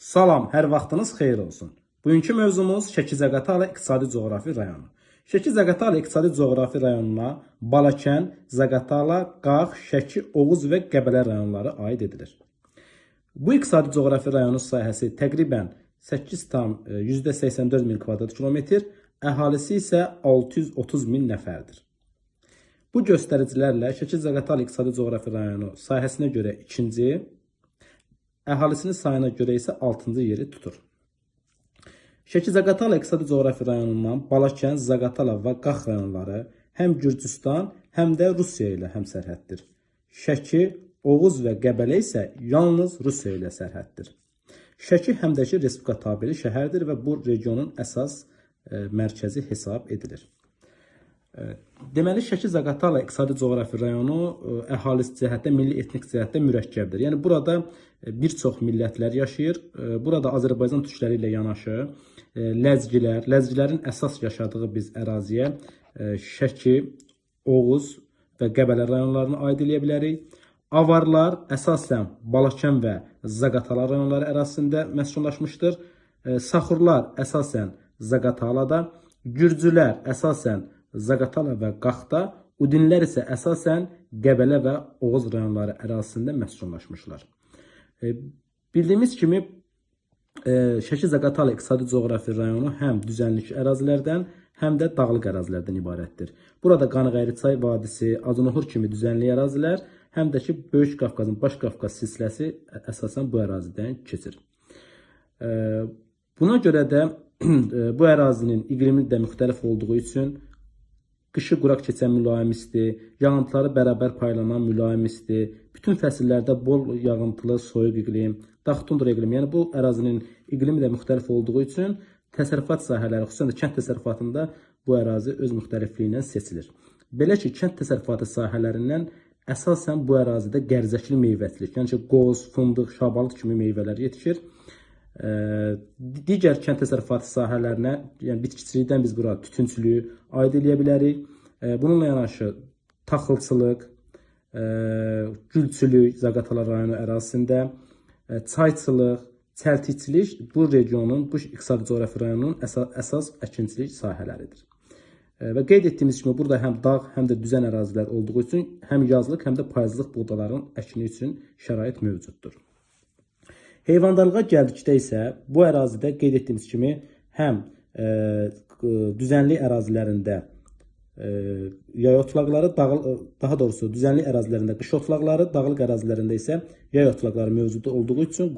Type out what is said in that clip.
Salam, hər vaxtınız xeyir olsun. Bugünkü mövzumuz Şəki-Zaqatala İqtisadi Coğrafi rayonu. Şəki-Zaqatala İqtisadi Coğrafi rayonuna Balakən, Zaqatala, Qax, Şəki, Oğuz və Qəbələ rayonları aid edilir. Bu İqtisadi Coğrafi rayonun sahəsi təqribən 8,84 min kvadrat kilometr, əhalisi isə 630 min nəfərdir. Bu göstəricilərlə Şəki-Zaqatala İqtisadi Coğrafi rayonu sahəsinə görə ikinci, əhalisinin sayına görə isə 6-cı yeri tutur. Şəki-Zaqatala İqtisadi Coğrafi rayonundan Balakən, Zaqatala və Qax rayonları həm Gürcüstan, həm də Rusiya ilə həmsərhəddir. Şəki, Oğuz və Qəbələ isə yalnız Rusiya ilə sərhəddir. Şəki həm də ki, Respublika tabeli şəhərdir və bu regionun əsas mərkəzi hesab edilir. Deməli, Şəki-Zaqatala İqtisadi Coğrafi rayonu əhalisi cəhətdə, milli etnik cəhətdə mürəkkəbdir. Yəni, burada bir çox millətlər yaşayır. Burada Azərbaycan türkləri ilə yanaşı ləzgilərin əsas yaşadığı biz əraziyə Şəki, Oğuz və Qəbələ rayonlarını aid edə bilərik. Avarlar əsasən Balakən və Zaqatala rayonları ərazisində məskunlaşmışdır. Saxurlar əsasən Zaqatalada, Gürcülər əsasən Zaqatala və Qaxda, Udinlər isə əsasən Qəbələ və Oğuz rayonları ərazisində məskunlaşmışlar. Bildiyimiz kimi, Şəki-Zaqatala İqtisadi Coğrafi rayonu həm düzənlik ərazilərdən, həm də dağlıq ərazilərdən ibarətdir. Burada Qanıqayri-Çay vadisi, Azunuhur kimi düzənlik ərazilər, həm də ki, Böyük Qafqazın Baş Qafqaz silsiləsi əsasən bu ərazidən keçir. Buna görə də bu ərazinin iqlimi də müxtəlif olduğu üçün qışı quraq keçən mülayim isti, yağıntıları bərabər paylanan mülayim isti, bütün fəsillərdə bol yağıntılı soyuq iqlim, dağ tundra iqlimi, yəni bu ərazinin iqlimi də müxtəlif olduğu üçün təsərrüfat sahələri, xüsusən də kənd təsərrüfatında bu ərazi öz müxtəlifliyi ilə seçilir. Belə ki, kənd təsərrüfatı sahələrindən əsasən bu ərazidə qərzəkli meyvəçilik, yəni ki, qoz, fındıq, şabalıd kimi meyvələr yetişir. Digər kənd təsərrüfatı sahələrinə, yəni bitkiçilikdən biz bura tütünçülüyü aid edə bilərik. Bununla yanaşı taxılçılıq, gülçülük Zaqatala rayonu ərazisində, çayçılıq, çəltikçilik bu regionun, bu İqtisadi Coğrafi rayonunun əsas əkinçilik sahələridir. Və qeyd etdiyimiz kimi, burada həm dağ, həm də düzən ərazilər olduğu üçün həm yazlıq, həm də payızlıq buğdaların əkini üçün şərait mövcuddur. Heyvandarlığa gəldikdə isə bu ərazidə qeyd etdiyimiz kimi həm düzənlik ərazilərində yay otlaqları, daha doğrusu düzənlik ərazilərində qış otlaqları, dağlıq ərazilərində isə yay otlaqları mövcud olduğu üçün